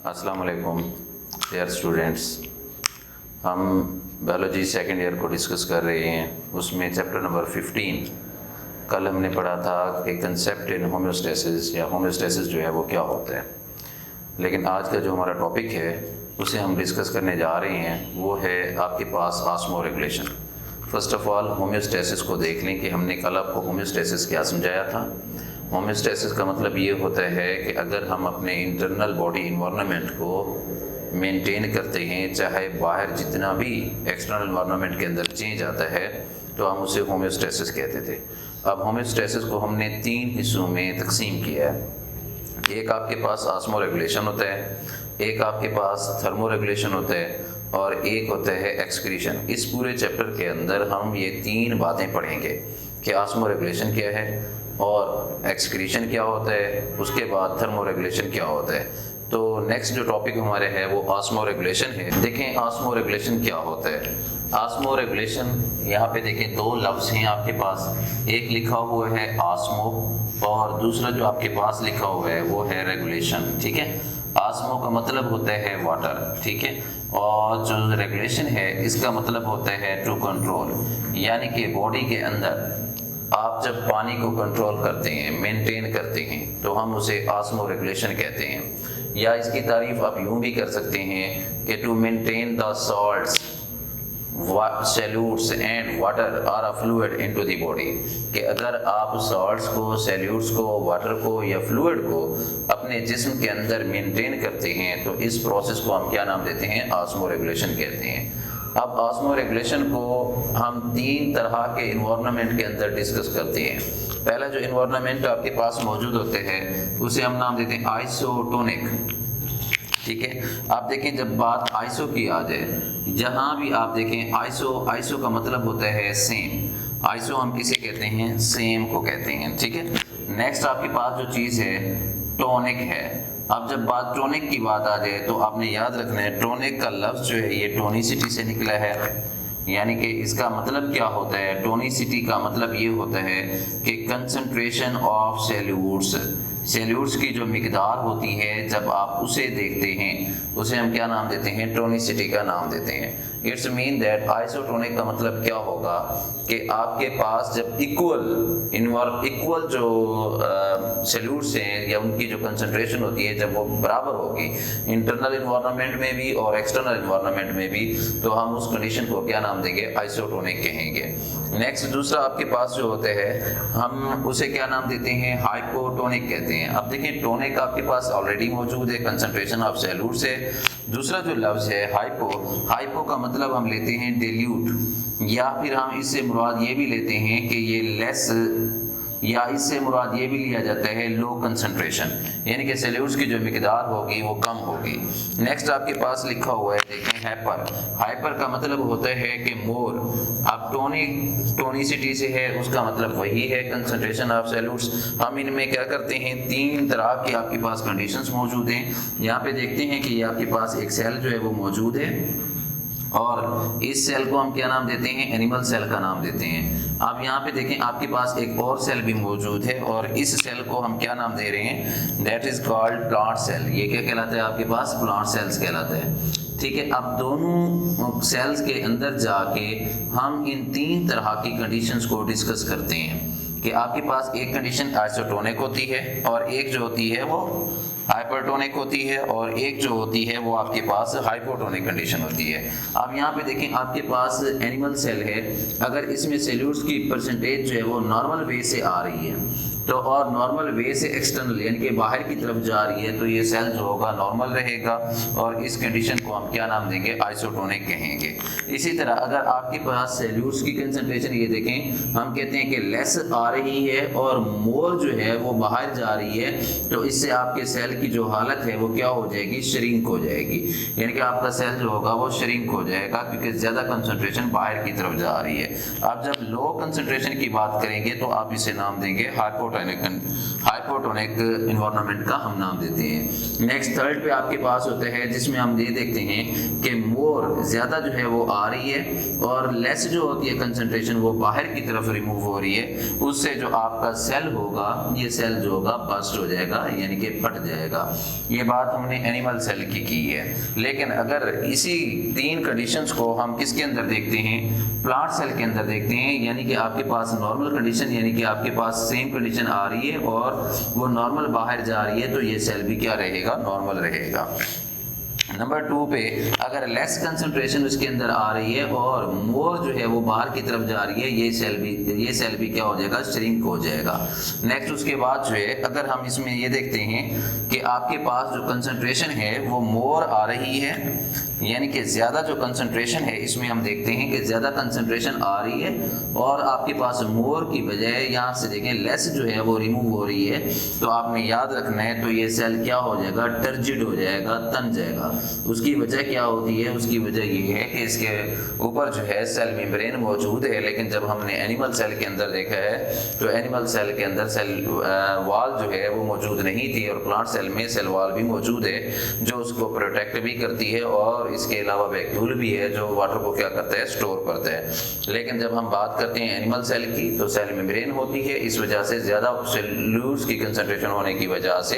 अस्सलाम वालेकुम dear students. हम बायोलॉजी सेकेंड ईयर को डिस्कस कर रहे हैं, उसमें चैप्टर नंबर 15 कल हमने पढ़ा था कि कंसेप्ट इन होम्योस्टेसिस या होम्योस्टेसिस जो है वो क्या होता है। लेकिन आज का जो हमारा टॉपिक है उसे हम डिस्कस करने जा रहे हैं, वो है आपके पास osmoregulation. First of all homeostasis को देख लें कि हमने कल आपको होम्योस्टेसिस क्या समझाया था। होम्योस्टेसिस का मतलब ये होता है कि अगर हम अपने इंटरनल बॉडी इन्वायरमेंट को मेंटेन करते हैं, चाहे बाहर जितना भी एक्सटर्नल इन्वायरमेंट के अंदर चेंज आता है, तो हम उसे होम्योस्टेसिस कहते थे। अब होम्योस्टेसिस को हमने 3 हिस्सों में तकसीम किया है। एक आपके पास ऑस्मो रेगुलेशन होता है, एक आपके पास थर्मो रेगुलेशन होता है और एक होता है एक्सक्रीशन। इस पूरे चैप्टर के अंदर हम ये 3 बातें पढ़ेंगे कि ऑस्मो रेगुलेशन क्या है और एक्सक्रीशन क्या होता है, उसके बाद थर्मो रेगुलेशन क्या होता है। तो नेक्स्ट जो टॉपिक हमारे है वो ऑस्मो रेगुलेशन है। देखें ऑस्मो रेगुलेशन क्या होता है। ऑस्मो रेगुलेशन यहाँ पे देखें 2 लफ्ज़ हैं आपके पास, एक लिखा हुआ है ऑस्मो और दूसरा जो आपके पास लिखा हुआ है वो है रेगुलेशन। ठीक है, ऑस्मो का मतलब होता है वाटर, ठीक है, और जो रेगुलेशन है इसका मतलब होता है टू कंट्रोल, यानी कि बॉडी के अंदर आप जब पानी को कंट्रोल करते हैं, मेंटेन करते हैं, तो हम उसे ऑस्मो रेगुलेशन कहते हैं। या इसकी तारीफ आप यूँ भी कर सकते हैं कि to maintain the salts, solutes and water are a fluid into the body, कि अगर आप सॉल्ट्स को, सैल्यूट्स को, वाटर को या फ्लूइड को अपने जिस्म के अंदर मेंटेन करते हैं, तो इस प्रोसेस को हम क्या नाम देते हैं? ऑस्मो रेगुलेशन कहते हैं। अब ऑस्मो रेगुलेशन को हम 3 तरह के इन्वायरमेंट के अंदर डिस्कस करते हैं। पहला जो इन्वायरमेंट आपके पास मौजूद होते हैं उसे हम नाम देते हैं आइसोटोनिक। ठीक है, आप देखें जब बात आइसो की आ जाए, जहाँ भी आप देखें आइसो का मतलब होता है सेम। आइसो हम किसे कहते हैं? सेम को कहते हैं। ठीक है, नेक्स्ट आपके पास जो चीज़ है टोनिक है। अब जब बात टोनिक की बात आ जाए तो आपने याद रखना है टोनिक का लफ्ज़ जो है ये टोनिसिटी से निकला है, यानी कि इसका मतलब क्या होता है? टोनिसिटी का मतलब ये होता है कि कंसंट्रेशन ऑफ सैल्यूट्स की जो मिकदार होती है जब आप उसे देखते हैं उसे हम क्या नाम देते हैं? टोनिसिटी का नाम देते हैं। इट्स मीन दैट आइसोटोनिक का मतलब क्या होगा कि आपके पास जब इक्वल जो सैल्यूट्स हैं या उनकी जो कंसंट्रेशन होती है जब वो बराबर होगी इंटरनल इन्वायरमेंट में भी और एक्सटर्नल इन्वायरमेंट में भी, तो हम उस कंडीशन को क्या नाम देंगे? आइसोटोनिक कहेंगे। नेक्स्ट दूसरा आपके पास जो होता है हम उसे क्या नाम देते हैं? हाइपोटोनिक कहते हैं। अब देखें टोनिक आपके पास ऑलरेडी मौजूद है, कंसंट्रेशन ऑफ सैल्यूट्स है। दूसरा जो लफ्ज़ है हाइपो का मतलब हम लेते हैं डिल्यूट, या फिर हम इससे मुराद ये भी लेते हैं कि ये लेस, या इससे मुराद ये भी लिया जाता है लो कंसंट्रेशन, यानी कि सैल्यूट्स की जो मिकदार होगी वो कम होगी। नेक्स्ट आपके पास लिखा हुआ है देखें हाइपर का मतलब होता है कि मोर। अब टोनिसिटी से है उसका मतलब वही है कंसंट्रेशन ऑफ सैल्यूट्स। हम इनमें क्या करते हैं 3 तरह के आपके पास कंडीशंस मौजूद हैं। यहाँ पे देखते हैं कि ये आपके पास एक सेल जो है वो मौजूद है और इस सेल को हम क्या नाम देते हैं? एनिमल सेल का नाम देते हैं। अब यहाँ पे देखें आपके पास एक और सेल भी मौजूद है और इस सेल को हम क्या नाम दे रहे हैं? That is called plant cell. ये क्या कहलाता है? आपके पास प्लांट सेल्स कहलाता है। ठीक है, अब दोनों सेल्स के अंदर जाके हम इन 3 तरह की कंडीशंस को डिस्कस करते हैं कि आपके पास एक कंडीशन आइसोटोनिक होती है और एक जो होती है वो हाइपरटोनिक होती है और एक जो होती है वो आपके पास हाइपोटोनिक कंडीशन होती है। अब यहाँ पे देखें आपके पास एनिमल सेल है, अगर इसमें सेल्यूट्स की परसेंटेज जो है वो नॉर्मल वे से आ रही है तो और नॉर्मल वे से एक्सटर्नल यानी कि बाहर की तरफ जा रही है, तो ये सेल जो होगा नॉर्मल रहेगा और इस कंडीशन को हम क्या नाम देंगे? आइसोटोनिक कहेंगे। इसी तरह अगर आपके पास सेल्यूट्स की कंसंट्रेशन ये देखें हम कहते हैं कि लेस आ रही है और मोर जो है वो बाहर जा रही है, तो इससे आपके सेल की जो हालत है वो क्या हो जाएगी? श्रिंक हो जाएगी, यानी कि आपका सेल जो होगा वो श्रिंक हो जाएगा क्योंकि ज़्यादा कंसंट्रेशन बाहर की तरफ जा रही है। अब जब लो कंसंट्रेशन की बात करेंगे तो आप इसे नाम देंगे हाइपोटोनिक इन्वायरमेंट का हम नाम देते हैं। नेक्स्ट थर्ड पे आपके पास होता है जिसमें हम ये देखते हैं कि मोर ज़्यादा जो है वो आ रही है और लेस जो होती है कंसंट्रेशन वो बाहर की तरफ रिमूव हो रही है, उस उससे जो आपका सेल होगा, ये सेल जो होगा बस्ट हो जाएगा, यानी कि फट जाएगा। ये बात हमने एनिमल सेल की है। लेकिन अगर इसी 3 कंडीशंस को हम किसके अंदर देखते हैं, प्लांट सेल के अंदर देखते हैं, यानी कि आपके पास नॉर्मल कंडीशन, यानी कि आपके पास सेम कंडीशन आ रही है और वो नॉर्मल बाहर जा रही है, तो ये सेल भी क्या रहेगा, नॉर्मल रहेगा। नंबर 2 पे अगर लेस कंसंट्रेशन उसके अंदर आ रही है और मोर जो है वो बाहर की तरफ जा रही है, ये सेल भी क्या हो जाएगा, श्रिंक हो जाएगा। नेक्स्ट उसके बाद जो है अगर हम इसमें ये देखते हैं कि आपके पास जो कंसंट्रेशन है वो मोर आ रही है, यानी कि ज़्यादा जो कंसंट्रेशन है इसमें हम देखते हैं कि ज़्यादा कंसंट्रेशन आ रही है और आपके पास मोर की बजाय यहाँ से देखें लेस जो है वो रिमूव हो रही है, तो आपने याद रखना है, तो ये सेल क्या हो जाएगा, टर्जिड हो जाएगा, तन जाएगा। उसकी वजह क्या होती है, उसकी वजह ये है कि इसके ऊपर जो है सेल मेम्ब्रेन मौजूद है, लेकिन जब हमने एनिमल सेल के अंदर देखा है तो एनिमल सेल के अंदर सेल वॉल जो है वो मौजूद नहीं थी, और प्लांट सेल में सेल वॉल भी मौजूद है जो उसको प्रोटेक्ट भी करती है और इसके अलावा वैक्यूल भी है जो वाटर को क्या करता है, स्टोर करता है। लेकिन जब हम बात करते हैं एनिमल सेल की तो सेल मेम्ब्रेन होती है, इस वजह से ज़्यादा सेल्यूल्स की कंसंट्रेशन होने की वजह से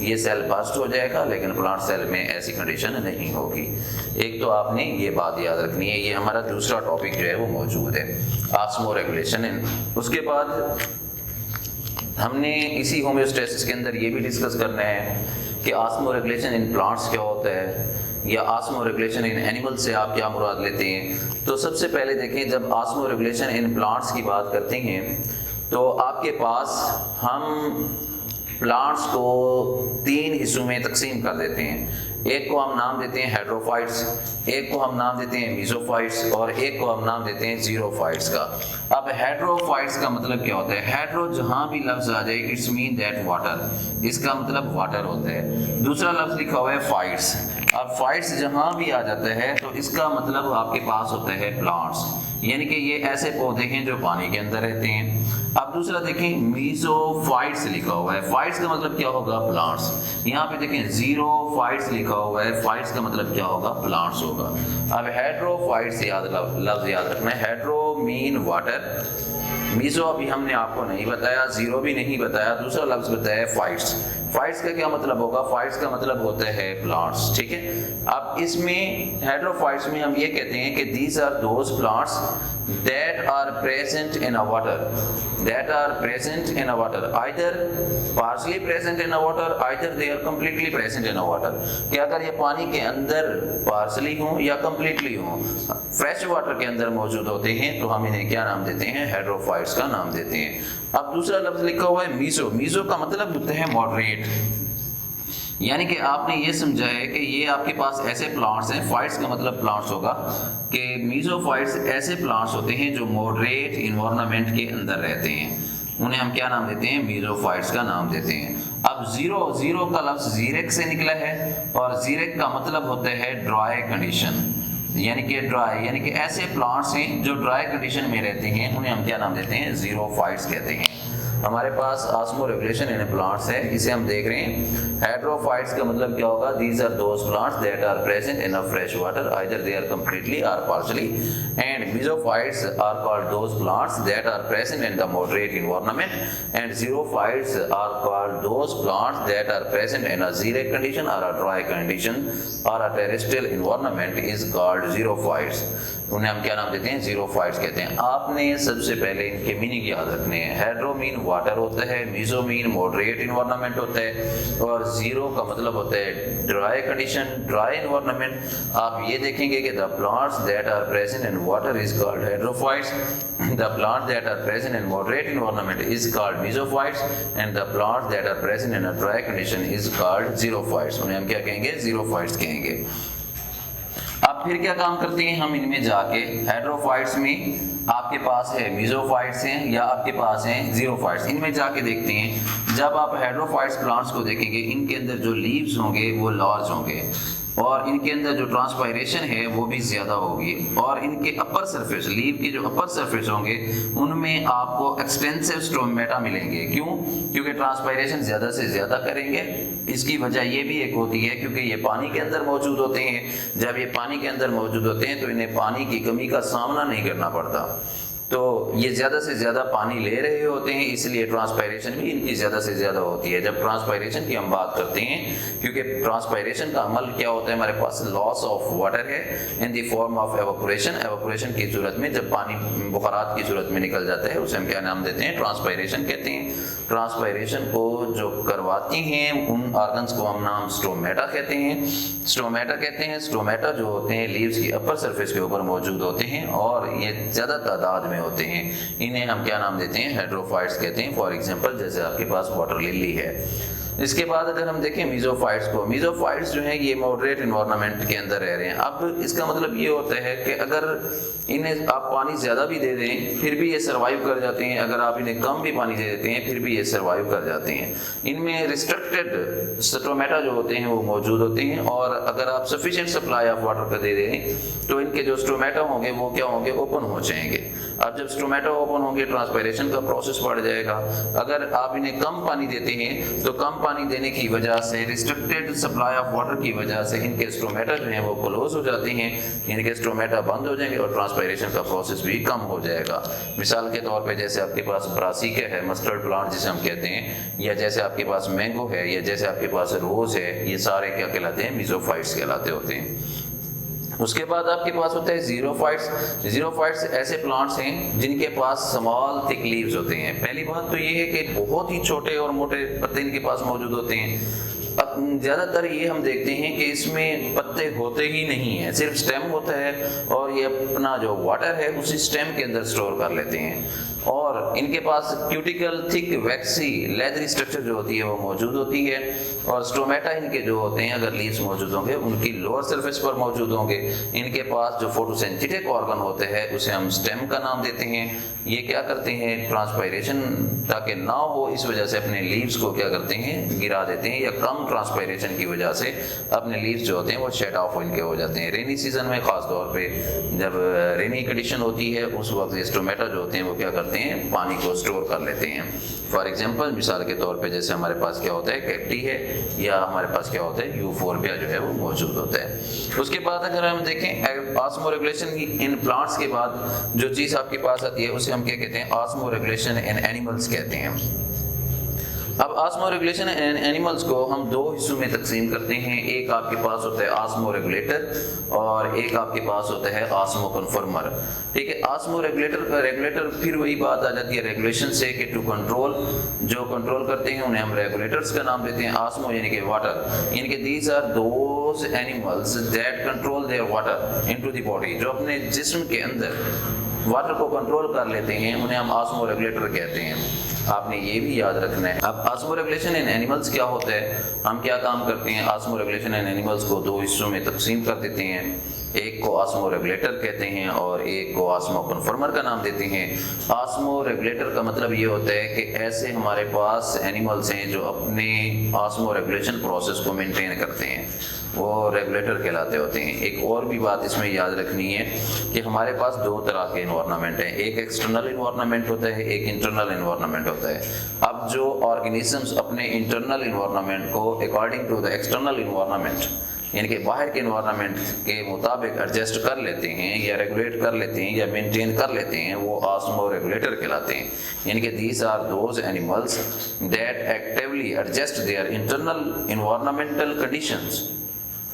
ये सेल बस्ट हो जाएगा, लेकिन प्लांट सेल में ऐसी कंडीशन नहीं होगी। एक तो आपने ये बात याद रखनी है। ये हमारा दूसरा टॉपिक जो है वो मौजूद है, ऑस्मोरेगुलेशन। उसके बाद हमने इसी होम्योस्टेसिस के अंदर ये भी डिस्कस करना है कि ऑस्मोरेगुलेशन इन प्लांट्स क्या होता है या ऑस्मोरेगुलेशन इन एनिमल से आप क्या मुराद लेते हैं। तो सबसे पहले देखें, जब ऑस्मोरेगुलेशन इन प्लांट्स की बात करते हैं तो आपके पास हम प्लांट्स को 3 हिस्सों में तकसीम कर देते हैं। एक को हम नाम देते हैं हेड्रोफाइट्स, एक को हम नाम देते हैं मीजोफाइट्स और एक को हम नाम देते हैं जीरोफाइट्स का। अब हेड्रोफाइट्स का मतलब क्या होता है, हेड्रो जहां भी लफ्ज आ जाए इट्स मीन दैट वाटर, इसका मतलब वाटर होता है। दूसरा लफ्ज लिखा हुआ है फाइट्स, अब फाइट्स जहां भी आ जाता है तो इसका मतलब आपके पास होता है प्लांट्स, यानी कि ये ऐसे पौधे हैं जो पानी के अंदर रहते हैं। अब दूसरा देखें मीजोफाइट्स लिखा हुआ है, फाइट्स का मतलब क्या होगा, प्लांट्स। यहाँ पे देखें जीरोफाइट्स लिखा हुआ है, फाइट्स का मतलब क्या होगा, प्लांट्स होगा। अब हेड्रोफाइट्स लफ्ज याद रखना है, हेड्रो मीन वाटर, मीजो अभी हमने आपको नहीं बताया, जीरो भी नहीं बताया, दूसरा लफ्ज बताया फाइट्स। फाइट्स का क्या मतलब होगा, फाइट्स का मतलब होता है प्लांट्स, ठीक है। अब इसमें हेड्रोफाइट्स में हम ये कहते हैं कि these are those plants that are present in a water, that are present in a water, either partially present in a water, either they are completely present in a water। कि अगर ये पानी के अंदर पार्सली हों या completely हों, fresh water के अंदर मौजूद होते हैं, तो हम इन्हें क्या नाम देते हैं, हेड्रोफाइट्स का नाम देते हैं। अब दूसरा लफ्ज लिखा हुआ है मीजो, मीजो का मतलब होता है मॉडरेट, यानी कि आपने ये समझा है कि ये आपके पास ऐसे प्लांट्स हैं, फाइट्स का मतलब प्लांट्स होगा, कि मीजोफाइट्स ऐसे प्लांट्स होते हैं जो मॉडरेट इन्वायरमेंट के अंदर रहते हैं, उन्हें हम क्या नाम देते हैं, मीजोफाइट्स का नाम देते हैं। अब जीरो का लफ्ज जीरेक से निकला है और जीरेक का मतलब होता है ड्राई कंडीशन, यानी कि ड्राई, यानी कि ऐसे प्लांट्स हैं जो ड्राई कंडीशन में रहते हैं, उन्हें हम क्या नाम देते हैं, जीरोफाइट्स कहते हैं। हमारे पास ऑस्मोरेगुलेशन इन प्लांट्स है, इसे हम देख रहे हैं। हेड्रोफाइट्स का मतलब क्या होगा, these are those plants that are present in a fresh water, either they are completely or partially, and mesophytes are called those plants that are present in the moderate environment, and xerophytes are called those plants that are present in a xeric condition or a dry condition or a terrestrial environment is called xerophytes. उन्हें हम क्या नाम देते हैं, xerophytes कहते हैं। आपने सबसे पहले इनके मीनिंग याद रखने हैं, हेड्रो मीन वाटर होता है, मीजो मीन मॉडरेट एनवायरनमेंट होता है, और जीरो का मतलब होता है ड्राई कंडीशन, ड्राई एनवायरनमेंट। आप ये देखेंगे कि the plants that are present in water is called hydrophytes, the plants that are present in moderate environment is called mesophytes, and the plants that are present in a dry condition is called xerophytes. उन्हें हम क्या कहेंगे, xerophytes कहेंगे। अब फिर क्या काम करते हैं हम इनमें जाके, हेड्रोफाइट्स में आपके पास है मीजोफाइट्स हैं या आपके पास हैं जीरोफाइट्स, इनमें जाके देखते हैं। जब आप हेड्रोफाइट्स प्लांट्स को देखेंगे, इनके अंदर जो लीव्स होंगे वो लार्ज होंगे और इनके अंदर जो ट्रांसपायरेशन है वो भी ज़्यादा होगी, और इनके अपर सरफेस, लीव के जो अपर सरफेस होंगे उनमें आपको एक्सटेंसिव स्टोमेटा मिलेंगे। क्यों? क्योंकि ट्रांसपायरेशन ज़्यादा से ज़्यादा करेंगे। इसकी वजह ये भी एक होती है क्योंकि ये पानी के अंदर मौजूद होते हैं, जब ये पानी के अंदर मौजूद होते हैं तो इन्हें पानी की कमी का सामना नहीं करना पड़ता। तो ये ज़्यादा से ज़्यादा पानी ले रहे होते हैं, इसलिए ट्रांसपायरेशन भी इनकी ज़्यादा से ज़्यादा होती है। जब ट्रांसपायरेशन की हम बात करते हैं, क्योंकि ट्रांसपायरेशन का अमल क्या होता है, हमारे पास लॉस ऑफ वाटर है in the form of evaporation. Evaporation की सूरत में जब पानी बुखारात की सूरत में निकल जाता है, उसे हम क्या नाम देते हैं, ट्रांसपायरेशन कहते हैं। ट्रांसपायरेशन को जो करवाती हैं उन ऑर्गन्स को हम नाम स्टोमेटा कहते हैं। स्टोमेटा कहते हैं, स्टोमेटा जो होते हैं लीव्स की अपर सरफेस के ऊपर मौजूद होते हैं और ये ज़्यादा तादाद में होते हैं। इन्हें हम क्या नाम देते हैं, हेड्रोफाइट्स कहते हैं। फॉर एग्जांपल जैसे आपके पास वाटर लिली है। इसके बाद अगर हम देखें मीजोफाइट्स को, मीजोफाइट्स जो हैं ये मॉडरेट इन्वायरमेंट के अंदर रह रहे हैं। अब इसका मतलब ये होता है कि अगर इन्हें आप पानी ज़्यादा भी दे दें फिर भी ये सर्वाइव कर जाते हैं, अगर आप इन्हें कम भी पानी दे देते हैं फिर भी ये सर्वाइव कर जाते हैं। इनमें रिस्ट्रिक्टेड स्टोमेटा जो होते हैं वो मौजूद होते हैं, और अगर आप सफिशिएंट सप्लाई ऑफ वाटर का दे दें तो इनके जो स्टोमेटा होंगे वो क्या होंगे, ओपन हो जाएंगे। अब जब स्टोमेटा ओपन होंगे ट्रांसपायरेशन का प्रोसेस बढ़ जाएगा। अगर आप इन्हें कम पानी देते हैं तो कम पानी देने की वजह से, रिस्ट्रिक्टेड सप्लाई ऑफ वाटर की वजह से इनके स्टोमेटा जो हैं वो क्लोज हो जाते हैं, इनके स्टोमेटा बंद हो जाएंगे और ट्रांसपायरेशन का प्रोसेस भी कम हो जाएगा। मिसाल के तौर पे जैसे आपके पास ब्रासिका है, मस्टर्ड प्लांट जिसे हम कहते हैं, या जैसे आपके पास मैंगो है, या जैसे आपके पास रोज है, ये सारे क्या कहलाते हैं, मीजोफाइट्स कहलाते होते हैं। उसके बाद आपके पास होता है जीरोफाइट्स। जीरोफाइट्स ऐसे प्लांट्स हैं जिनके पास स्मॉल थिक लीव्स होते हैं। पहली बात तो ये है कि बहुत ही छोटे और मोटे पत्ते इनके पास मौजूद होते हैं। अब ज़्यादातर ये हम देखते हैं कि इसमें पत्ते होते ही नहीं हैं, सिर्फ स्टेम होता है और ये अपना जो वाटर है उसी स्टेम के अंदर स्टोर कर लेते हैं। और इनके पास क्यूटिकल थिक वैक्सी लेदरी स्ट्रक्चर जो होती है वो मौजूद होती है, और स्टोमेटा इनके जो होते हैं अगर लीव्स मौजूद होंगे उनकी लोअर सरफेस पर मौजूद होंगे। इनके पास जो फोटोसिंथेटिक ऑर्गन होते हैं उसे हम स्टेम का नाम देते हैं। ये क्या करते हैं, ट्रांसपायरेशन ताकि ना हो इस वजह से अपने लीव्स को क्या करते हैं, गिरा देते हैं, या कम ट्रांसपायरेशन की वजह से अपने लीव्स जो होते हैं वो शेड ऑफ इनके हो जाते हैं। रेनी सीजन में खास तौर पे जब रेनी कंडीशन होती है उस वक्त स्टोमेटा जो होते हैं वो क्या करते हैं, पानी को स्टोर कर लेते हैं। फॉर एग्जांपल मिसाल के तौर पे जैसे हमारे पास क्या होता है, कैक्टी है, या हमारे पास क्या होता है, यूफोर्बिया जो है वो मौजूद होता है। उसके बाद अगर हम देखें ऑस्मोरेगुलेशन इन प्लांट्स के बाद जो चीज़ आपके पास आती है उसे हम क्या कहते हैं, ऑस्मोरेगुलेशन इन एनिमल्स कहते हैं। अब ऑस्मोरेगुलेशन इन एनिमल्स को हम दो हिस्सों में तकसीम करते हैं। एक आपके पास होता है ऑस्मोरेगुलेटर और एक आपके पास होता है ऑस्मोकन्फर्मर। ठीक है, ऑस्मोरेगुलेटर का रेगुलेटर फिर वही बात आ जाती है रेगुलेशन से कि टू कंट्रोल, जो कंट्रोल करते हैं उन्हें हम रेगुलेटर्स का नाम देते हैं। ऑस्मो यानी कि वाटर, यानी कि these are those animals that control their water into the body, जो अपने जिस्म के अंदर वाटर को कंट्रोल कर लेते हैं उन्हें हम ऑस्मोरेगुलेटर कहते हैं। आपने ये भी याद रखना है। अब ऑस्मोरेगुलेशन इन एनिमल्स क्या होता है, हम क्या काम करते हैं, ऑस्मोरेगुलेशन इन एनिमल्स को दो हिस्सों में तकसीम कर देते हैं। एक को ऑस्मोरेगुलेटर कहते हैं और एक को ऑस्मोकन्फर्मर का नाम देते हैं। ऑस्मोरेगुलेटर का मतलब ये होता है कि ऐसे हमारे पास एनिमल्स हैं जो अपने ऑस्मोरेगुलेशन प्रोसेस को मेंटेन करते हैं, वो रेगुलेटर कहलाते होते हैं। एक और भी बात इसमें याद रखनी है कि हमारे पास दो तरह के इन्वायरमेंट हैं, एक एक्सटर्नल इन्वायरमेंट होता है, एक इंटरनल इन्वायरमेंट होता है। अब जो ऑर्गेनिजम्स अपने इंटरनल इन्वायरमेंट को according to the external environment यानी कि बाहर के इन्वायरमेंट के मुताबिक एडजस्ट कर लेते हैं या रेगुलेट कर लेते हैं या मेंटेन कर लेते हैं, वो ऑस्मोरेगुलेटर कहलाते हैं। यानी कि these are those animals that actively adjust their internal environmental conditions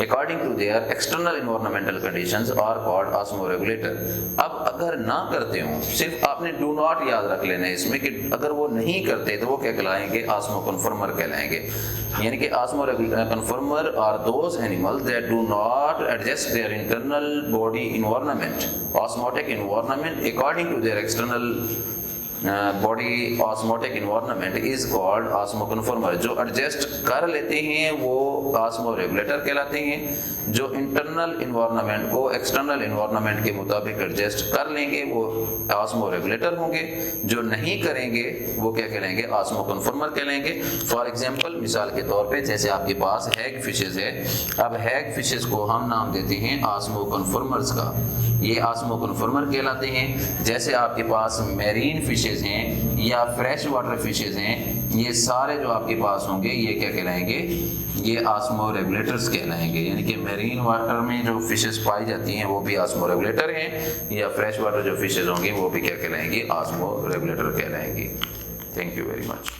according to their external environmental conditions are called osmoregulator। अब अगर ना करते हो, सिर्फ आपने डू नॉट याद रख लेना है इसमें कि अगर वो नहीं करते तो वो क्या कहलाएंगे, ऑस्मोकन्फर्मर कहलाएंगे। यानी कि osmoconformer are those animals that do not adjust their internal body environment osmotic environment according to their external body osmotic environment is called osmoconformer. जो एडजस्ट कर लेते हैं वो ऑस्मोरेगुलेटर कहलाते हैं। जो इंटरनल इन्वायरमेंट को एक्सटर्नल इन्वायरमेंट के मुताबिक एडजस्ट कर लेंगे वो ऑस्मोरेगुलेटर होंगे, जो नहीं करेंगे वो क्या कहलाएंगे, ऑस्मोकन्फर्मर कहलाएंगे। फॉर एग्जांपल मिसाल के तौर पे जैसे आपके पास हैग फिशेज है, अब हैग फिशेज को हम नाम देते हैं ऑस्मोकन्फर्मर्स का। ये आस्मो कन्फर्मर कहलाते हैं। जैसे आपके पास मेरीन फिशेज़ हैं या फ्रेश वाटर फिशेज़ हैं, ये सारे जो आपके पास होंगे ये क्या कहलाएंगे, ये आस्मो रेगुलेटर्स कहलाएंगे। यानी कि मेरीन वाटर में जो फिशेस पाई जाती हैं वो भी आस्मो रेगुलेटर हैं, या फ्रेश वाटर जो फिशेस होंगी वो भी क्या कहलाएंगी, आस्मो रेगुलेटर कहलाएंगी। Thank you very much.